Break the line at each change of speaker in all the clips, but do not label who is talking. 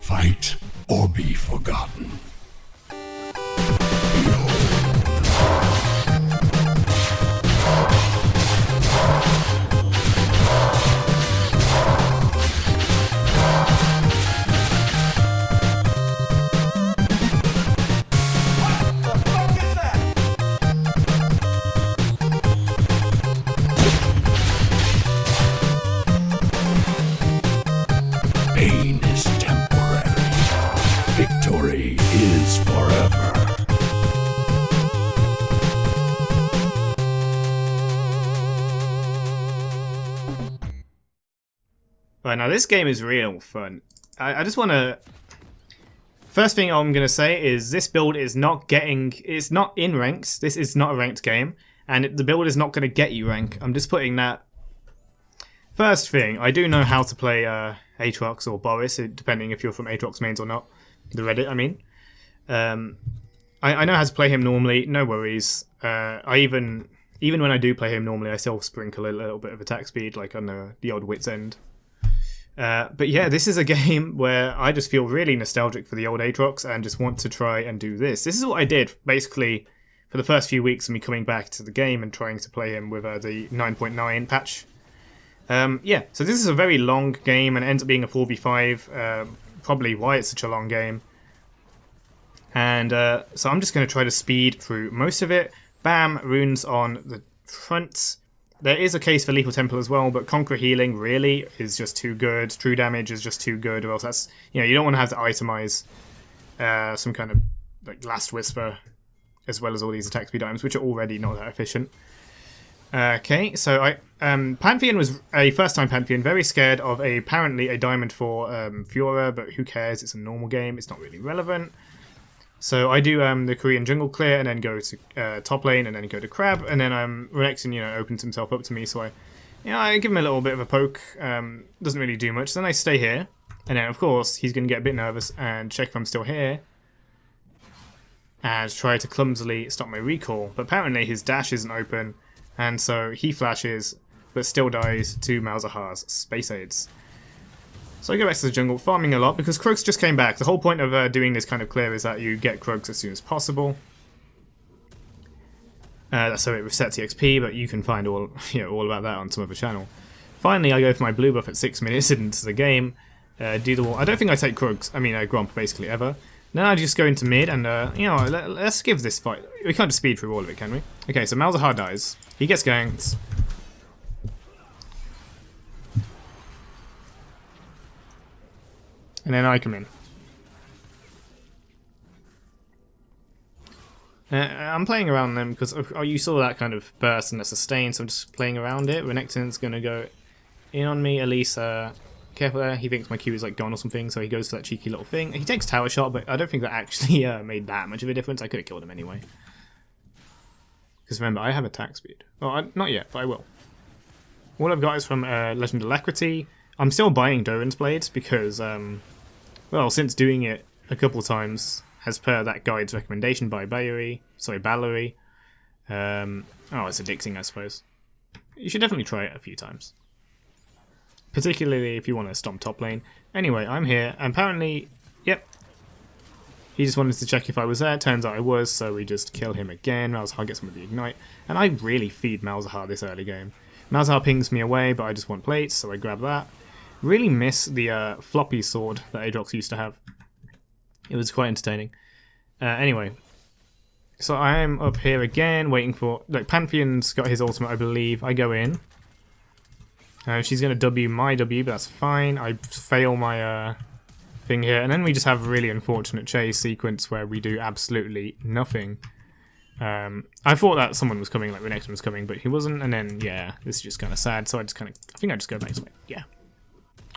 Fight or be forgotten. Pain is temporary. Victory is forever.
Right, now this game is real fun. I just want to... First thing I'm going to say is this build is not getting... It's not in ranks. This is not a ranked game. And the build is not going to get you rank. I'm just putting that... First thing, I do know how to play Aatrox or Boris, depending if you're from AatroxMains or not. The Reddit, I mean. I know how to play him normally, no worries. Even when I do play him normally, I still sprinkle a little bit of attack speed, like on the odd wit's end. But yeah, this is a game where I just feel really nostalgic for the old Aatrox and just want to try and do this. This is what I did, basically, for the first few weeks of me coming back to the game and trying to play him with the 9.9 patch. Yeah, so this is a very long game and it ends up being a 4v5, probably why it's such a long game. And so I'm just going to try to speed through most of it. Bam, runes on the front. There is a case for Lethal Temple as well, but Conquer Healing really is just too good. True Damage is just too good, or else that's, you know, you don't want to have to itemize some kind of like Last Whisper, as well as all these attack speed items, which are already not that efficient. Okay, so Pantheon was a first-time Pantheon, very scared of apparently a Diamond 4 Fiora, but who cares, it's a normal game, it's not really relevant. So I do the Korean jungle clear, and then go to top lane, and then go to Crab, and then Renekton, you know, opens himself up to me, so I give him a little bit of a poke, doesn't really do much, then I stay here, and then of course he's going to get a bit nervous and check if I'm still here, and try to clumsily stop my recall, but apparently his dash isn't open, and so he flashes, but still dies to Malzahar's Space Aids. So I go back to the jungle, farming a lot, because Krugs just came back. The whole point of doing this kind of clear is that you get Krugs as soon as possible. So it resets the XP, but you can find all about that on some other channel. Finally, I go for my blue buff at 6 minutes into the game. Do the wall. I don't think I take Krugs, Gromp basically ever. Then I just go into mid and, let's give this fight. We can't just speed through all of it, can we? Okay, so Malzahar dies. He gets ganked. And then I come in. I'm playing around them because you saw that kind of burst and a sustain, so I'm just playing around it. Renekton's going to go in on me. Elise, careful there. He thinks my Q is like gone or something, so he goes for that cheeky little thing. He takes Tower Shot, but I don't think that actually made that much of a difference. I could have killed him anyway. Because remember, I have attack speed. Well, not yet, but I will. All I've got is from Legend Alacrity. I'm still buying Doran's Blades because, well, since doing it a couple times, as per that guide's recommendation by Ballery. Oh, it's addicting, I suppose. You should definitely try it a few times. Particularly if you want to stomp top lane. Anyway, I'm here, and apparently, yep. He just wanted to check if I was there. Turns out I was, so we just kill him again. Malzahar gets him with the Ignite. And I really feed Malzahar this early game. Malzahar pings me away, but I just want plates, so I grab that. Really miss the floppy sword that Aatrox used to have. It was quite entertaining. Anyway, so I am up here again, waiting for... Look, Pantheon's got his ultimate, I believe. I go in. She's going to W my W, but that's fine. I fail my thing here. And then we just have a really unfortunate chase sequence where we do absolutely nothing. I thought that someone was coming, like Renekton was coming, but he wasn't. And then, yeah, this is just kind of sad. So I think I just go back this way. Yeah.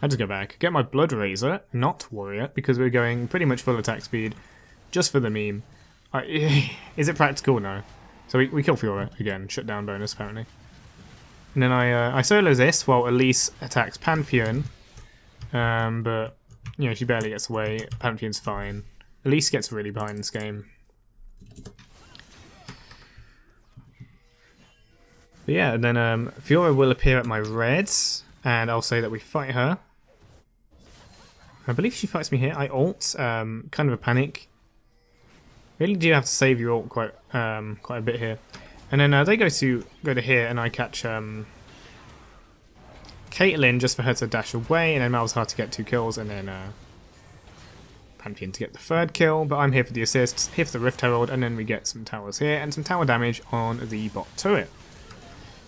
I just go back. Get my Blood Razor, not Warrior, because we're going pretty much full attack speed. Just for the meme. Is it practical? No. So we kill Fiora again. Shutdown bonus, apparently. And then I solo this while Elise attacks Pantheon. But, you know, she barely gets away. Pantheon's fine. Elise gets really behind this game. But yeah, and then Fiora will appear at my reds. And I'll say that we fight her. I believe she fights me here. I ult, kind of a panic. Really do have to save your ult quite a bit here. And then they go to here, and I catch Caitlyn just for her to dash away, and then Malz hard to get 2 kills, and then Pantheon to get the 3rd kill. But I'm here for the assists, here for the Rift Herald, and then we get some towers here and some tower damage on the bot turret.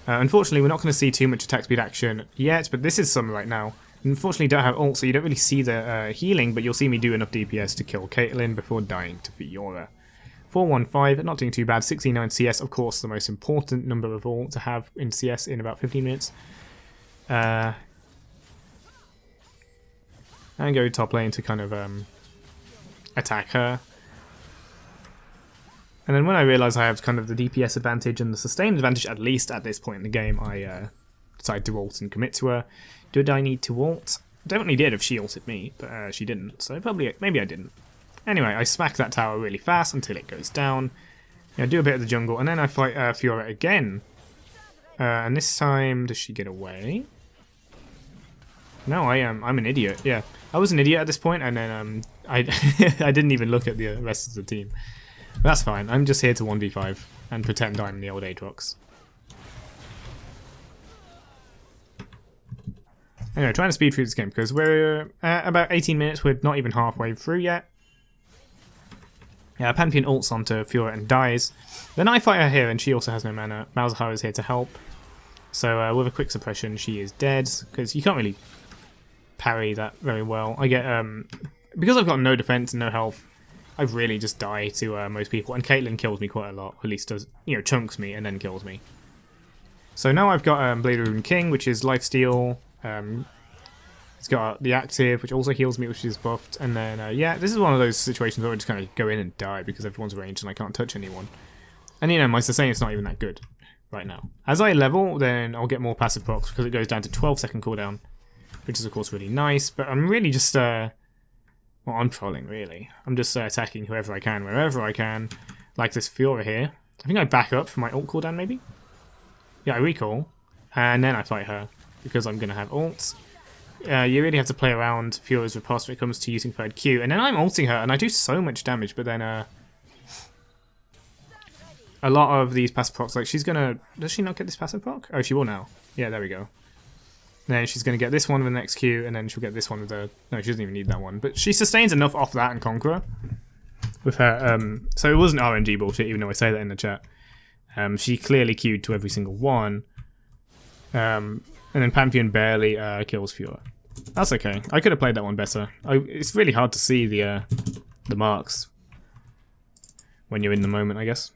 Unfortunately, we're not going to see too much attack speed action yet, but this is some right now. Unfortunately, don't have ult, so you don't really see the healing, but you'll see me do enough DPS to kill Caitlyn before dying to Fiora. 415, not doing too bad. 69 CS, of course, the most important number of all to have in CS in about 15 minutes. And go top lane to kind of attack her. And then when I realise I have kind of the DPS advantage and the sustain advantage, at least at this point in the game, I decide to ult and commit to her. Did I need to ult? Definitely did if she ulted me, but she didn't, so maybe I didn't. Anyway, I smack that tower really fast until it goes down. Do a bit of the jungle, and then I fight Fiora again. And this time, does she get away? No, I'm an idiot. Yeah, I was an idiot at this point, and then I didn't even look at the rest of the team. But that's fine. I'm just here to 1v5 and pretend I'm the old Aatrox. Anyway, trying to speed through this game because we're at about 18 minutes. We're not even halfway through yet. Pantheon ults onto Fiora and dies. Then I fight her here, and she also has no mana. Malzahar is here to help. So with a quick suppression, she is dead because you can't really parry that very well. I get because I've got no defense and no health, I really just die to most people, and Caitlyn kills me quite a lot. At least does, chunks me and then kills me. So now I've got Blade of Rune King, which is lifesteal. It's got the active, which also heals me, which is buffed. And then, yeah, this is one of those situations where I just kind of go in and die because everyone's ranged and I can't touch anyone. And, my sustain is not even that good right now. As I level, then I'll get more passive procs because it goes down to 12-second cooldown, which is, of course, really nice. But I'm really just, well, I'm trolling, really. I'm just attacking whoever I can, wherever I can, like this Fiora here. I think I back up for my ult cooldown, maybe? Yeah, I recall, and then I fight her because I'm going to have ults. You really have to play around Fiora's riposte when it comes to using 3rd Q. And then I'm ulting her, and I do so much damage, but then a lot of these passive procs, like she's going to... Does she not get this passive proc? Oh, she will now. Yeah, there we go. Then she's going to get this one with the next Q, and then she'll get this one with the... No, she doesn't even need that one. But she sustains enough off that and Conqueror with her. So it wasn't RNG bullshit, even though I say that in the chat. She clearly queued to every single one. And then Pantheon barely kills Fiora. That's okay. I could have played that one better. It's really hard to see the marks when you're in the moment, I guess.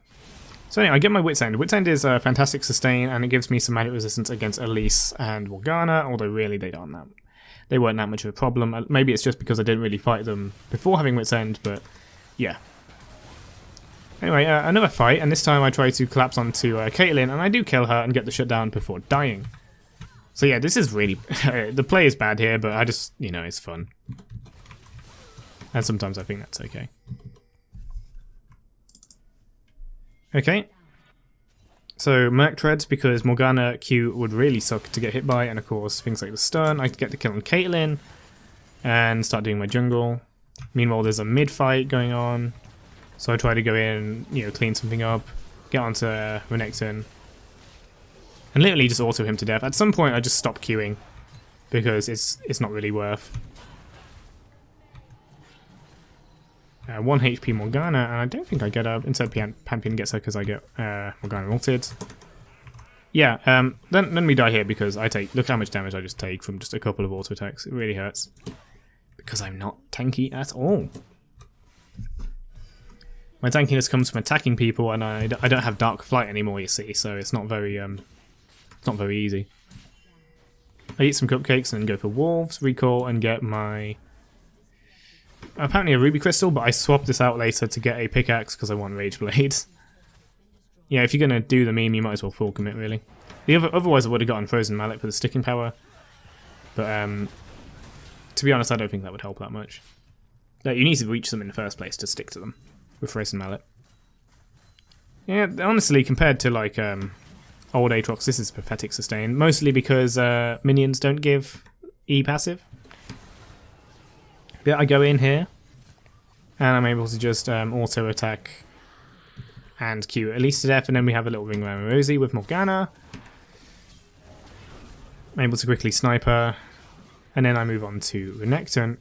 So anyway, I get my Wit's End. Wit's End is a fantastic sustain, and it gives me some magic resistance against Elise and Morgana, although really they weren't that much of a problem. Maybe it's just because I didn't really fight them before having Wit's End, but yeah. Anyway, another fight, and this time I try to collapse onto Caitlyn, and I do kill her and get the shutdown before dying. So yeah, this is really... the play is bad here, but I just, it's fun. And sometimes I think that's okay. Okay. So Merc Treads, because Morgana Q would really suck to get hit by, and of course things like the stun. I get the kill on Caitlyn, and start doing my jungle. Meanwhile, there's a mid-fight going on. So I try to go in, clean something up, get onto Renekton, and literally just auto him to death. At some point I just stop queuing because it's not really worth. 1 HP Morgana, and I don't think I get her. Instead Pantheon gets her because I get Morgana ulted. Yeah, then we die here because look how much damage I just take from just a couple of auto attacks. It really hurts. Because I'm not tanky at all. My tankiness comes from attacking people, and I don't have Dark Flight anymore, you see, so it's not very easy. I eat some cupcakes and go for Wolves, recall, and get my... apparently a Ruby Crystal, but I swap this out later to get a pickaxe because I want Rage Blade. Yeah, if you're going to do the meme, you might as well full commit, really. Otherwise I would have gotten Frozen Mallet for the sticking power, but to be honest, I don't think that would help that much. You need to reach them in the first place to stick to them with Frozen Mallet. Yeah, honestly, compared to like old Aatrox, this is pathetic sustain, mostly because minions don't give E passive. But I go in here, and I'm able to just auto attack and Q Elise to death, and then we have a little ring around Rosie with Morgana. I'm able to quickly snipe her, and then I move on to Renekton,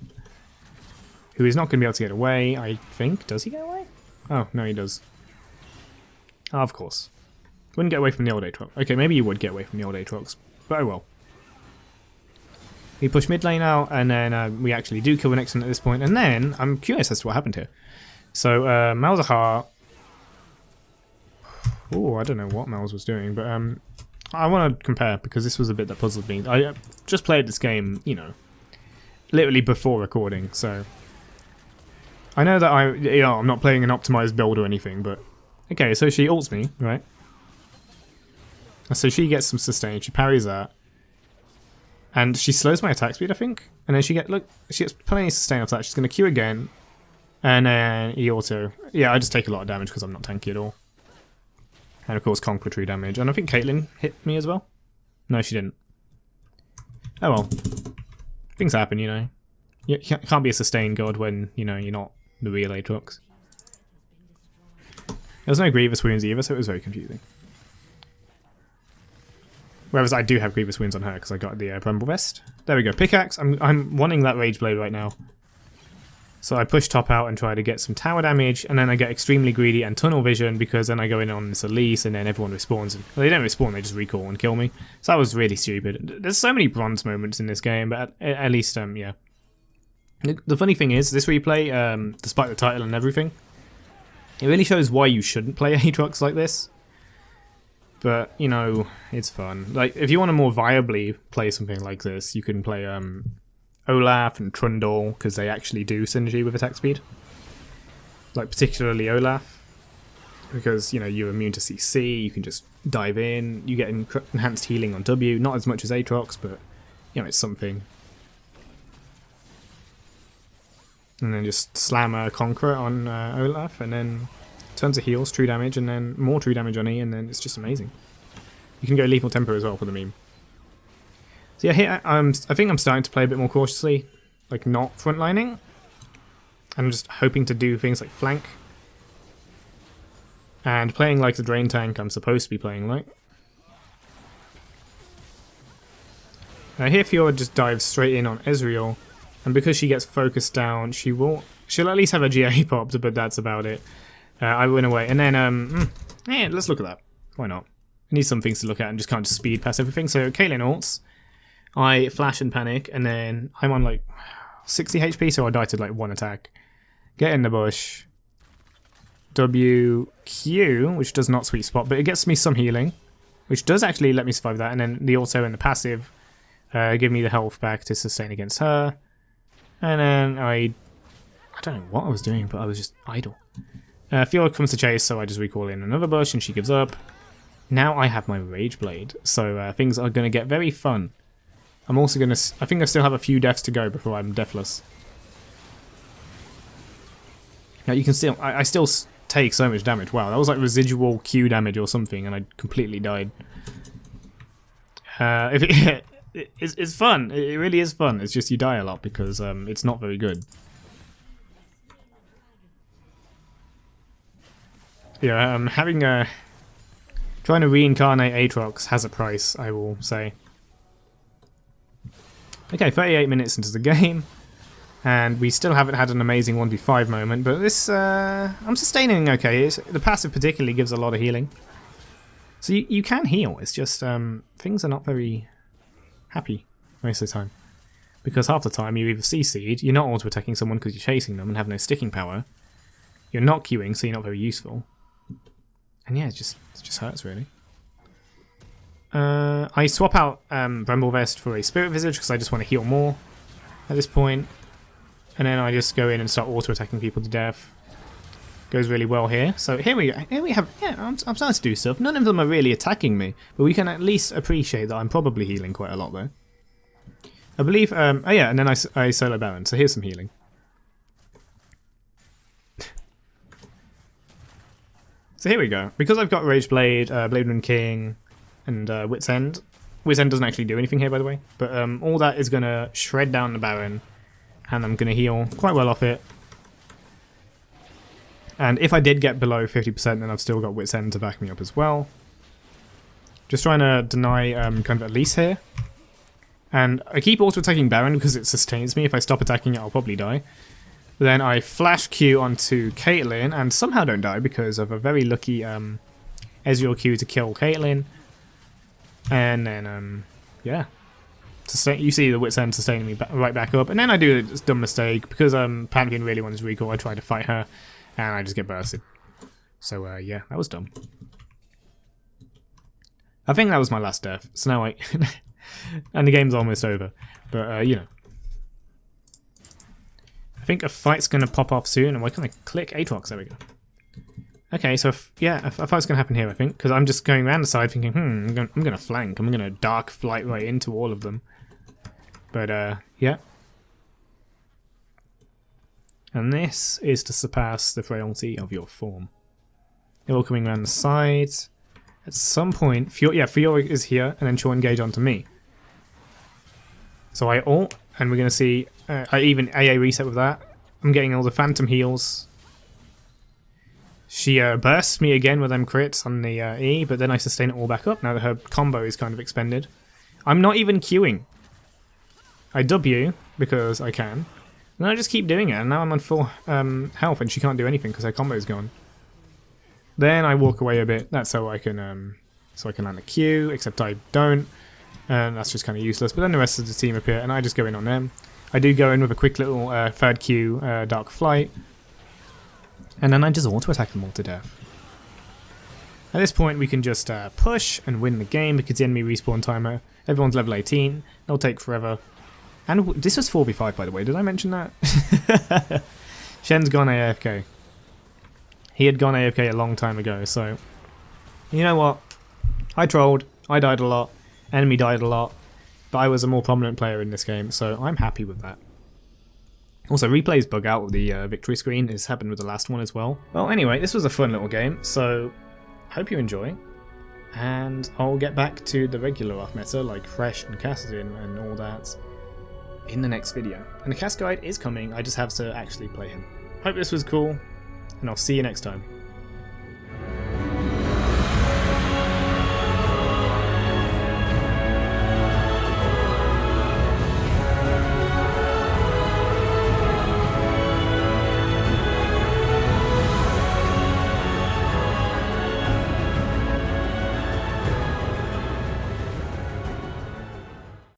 who is not going to be able to get away, I think. Does he get away? Oh, no, he does. Oh, of course. Wouldn't get away from the old Aatrox. Okay, maybe you would get away from the old Aatrox, but oh well. We push mid lane out, and then we actually do kill Renekton at this point, and then I'm curious as to what happened here. So, Malzahar... Oh, I don't know what Malz was doing, but I want to compare, because this was a bit that puzzled me. I just played this game, you know, literally before recording, so... I know that I'm not playing an optimized build or anything, but... Okay, so she ults me, right? So she gets some sustain, she parries that. And she slows my attack speed, I think. And then she gets plenty of sustain after that. She's going to Q again. And then E-auto. Yeah, I just take a lot of damage because I'm not tanky at all. And of course, Conquer Tree damage. And I think Caitlyn hit me as well. No, she didn't. Oh well. Things happen, you know. You can't be a sustained god when, you know, you're not the real Aatrox. There was no Grievous wounds either, so it was very confusing. Whereas I do have Grievous wounds on her because I got the Bramble Vest. There we go. Pickaxe. I'm wanting that Rage Blade right now. So I push top out and try to get some tower damage, and then I get extremely greedy and tunnel vision because then I go in on this Elise and then everyone respawns. Well, they don't respawn, they just recall and kill me. So that was really stupid. There's so many bronze moments in this game, but at least, yeah. The funny thing is, this replay, despite the title and everything, it really shows why you shouldn't play Aatrox like this. But, you know, it's fun. Like, if you want to more viably play something like this, you can play Olaf and Trundle, because they actually do synergy with attack speed. Like, particularly Olaf, because, you know, you're immune to CC, you can just dive in, you get enhanced healing on W, not as much as Aatrox, but, you know, it's something. And then just slam a Conqueror on Olaf, and then tons of heals, true damage, and then more true damage on E, and then it's just amazing. You can go Lethal Temper as well for the meme. So yeah, here I think I'm starting to play a bit more cautiously, like not frontlining. I'm just hoping to do things like flank. And playing like the Drain Tank I'm supposed to be playing like. Now here Fiora just dives straight in on Ezreal, and because she gets focused down, she'll at least have a GA popped, but that's about it. I went away, and then yeah, let's look at that. Why not? I need some things to look at and just can't just speed past everything. So Caitlyn ults, I flash and panic, and then I'm on like 60 HP, so I die to like one attack. Get in the bush. WQ, which does not sweet spot, but it gets me some healing, which does actually let me survive that, and then the auto and the passive give me the health back to sustain against her. And then I don't know what I was doing, but I was just idle. Fiora comes to chase, so I just recall in another bush, and she gives up. Now I have my Rage Blade, so things are going to get very fun. I'm also going to... I think I still have a few deaths to go before I'm deathless. Now you can still... I still take so much damage. Wow, that was like residual Q damage or something, and I completely died. It's fun. It really is fun. It's just you die a lot because it's not very good. Yeah, trying to reincarnate Aatrox has a price, I will say. Okay, 38 minutes into the game, and we still haven't had an amazing 1v5 moment, but this, I'm sustaining okay. The passive particularly gives a lot of healing. So you can heal, it's just things are not very happy most of the time. Because half the time you either CC'd, you're not auto-attacking someone because you're chasing them and have no sticking power. You're not queuing, so you're not very useful. And yeah, it just hurts really. I swap out Bramble Vest for a Spirit Visage because I just want to heal more at this point. And then I just go in and start auto-attacking people to death. Goes really well here. So here we have, yeah, I'm starting to do stuff. None of them are really attacking me, but we can at least appreciate that I'm probably healing quite a lot though. I believe, oh yeah, and then I solo Baron, so here's some healing. So here we go. Because I've got Rage Blade, Blade Wind King, and Wit's End. Wit's End doesn't actually do anything here, by the way. But all that is going to shred down the Baron and I'm going to heal quite well off it. And if I did get below 50%, then I've still got Wit's End to back me up as well. Just trying to deny kind of Elise here. And I keep auto-attacking Baron because it sustains me. If I stop attacking it, I'll probably die. But then I flash Q onto Caitlyn and somehow don't die because of a very lucky Ezreal Q to kill Caitlyn. And then, yeah. You see the Wit's End sustaining me right back up. And then I do this dumb mistake because Pantheon really wants recall. I try to fight her and I just get bursted. So, yeah, that was dumb. I think that was my last death. So now I... and the game's almost over. But, you know. I think a fight's going to pop off soon. And why can't I click Aatrox? There we go. Okay, so, yeah, a fight's going to happen here, I think. Because I'm just going around the side thinking, I'm going to flank. I'm going to dark flight right into all of them. But, yeah. And this is to surpass the frailty of your form. They're all coming around the sides. At some point, Fiora is here, and then she'll engage onto me. So I ult, and we're going to see, I even AA reset with that. I'm getting all the phantom heals. She bursts me again with them crits on the E, but then I sustain it all back up now that her combo is kind of expended. I'm not even queuing. I W, because I can. And I just keep doing it, and now I'm on full health, and she can't do anything because her combo is gone. Then I walk away a bit. That's so I can land the Q, except I don't. And that's just kind of useless. But then the rest of the team appear, and I just go in on them. I do go in with a quick little third Q, Dark Flight. And then I just auto-attack them all to death. At this point, we can just push and win the game because the enemy respawn timer. Everyone's level 18. They'll take forever. And this was 4v5, by the way. Did I mention that? Shen's gone AFK. He had gone AFK a long time ago, so... You know what? I trolled. I died a lot. Enemy died a lot. But I was a more prominent player in this game, so I'm happy with that. Also, replays bug out with the victory screen. It's happened with the last one as well. Well, anyway, this was a fun little game, so... Hope you enjoy. And I'll get back to the regular off meta, like Fresh and Cassidy and all that, in the next video. And the cast guide is coming, I just have to actually play him. Hope this was cool, and I'll see you next time.